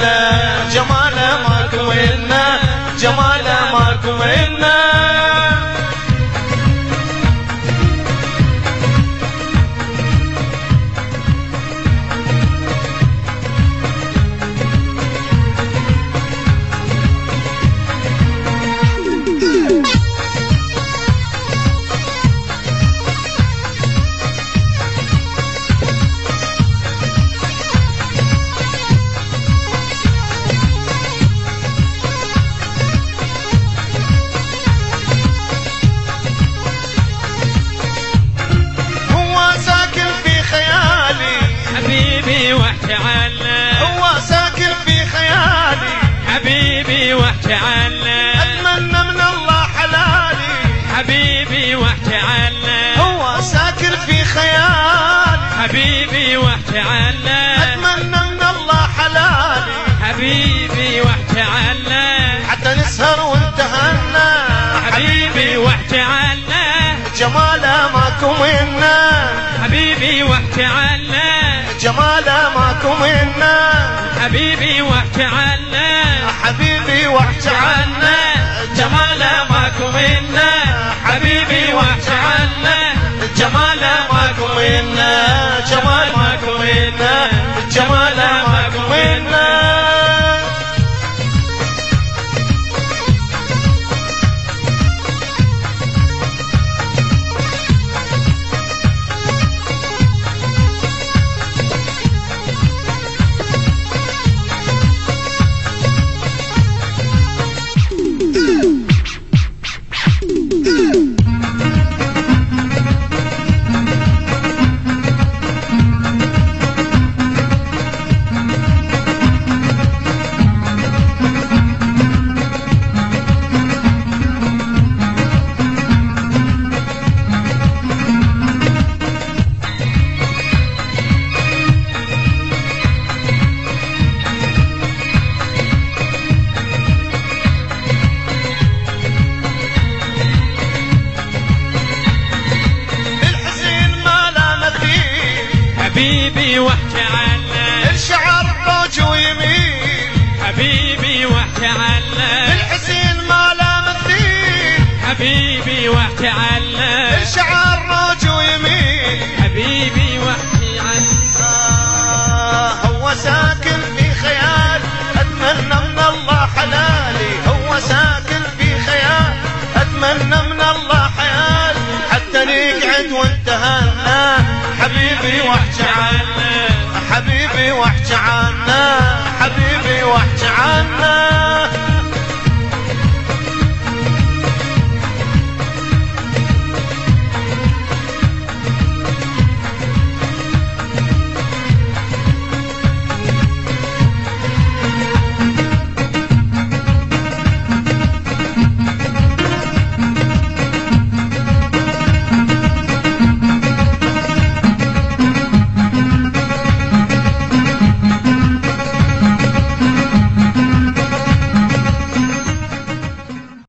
إلا جماله ماكو إلا جماله ماكو إلا حبيبي واحتعلى هو ساكن في خيالي حبيبي واحتعلى أتمنى من الله حلالي حبيبي واحتعلى هو ساكن في خيالي حبيبي واحتعلى أتمنى من الله حلالي حبيبي واحتعلى حتى نسهر وانتهنا حبيبي واحتعلى جماله ماكو منا حبيبي واحتعلى جماله ماكو منا حبيبي واحتعلى حبيبي واحتعلنا جماله ماكو منا حبيبي واحتعلى جماله ماكو منا جمال ماكو منا جماله ماكو منا حبيبي واحتعلى الشعر فوج ويمين حبيبي واحتعلى الحسين ما لا مثيل حبيبي واحتعلى الشعر فوج ويمين حبيبي واحتعلى هو ساكن في خيال أتمنى من الله حلالي هو ساكن في خيال أتمنى من الله حيال حتى نقعد وانتهنا حبيبي واحكي عنا حبيبي واحكي عنا حبيبي واحكي عنا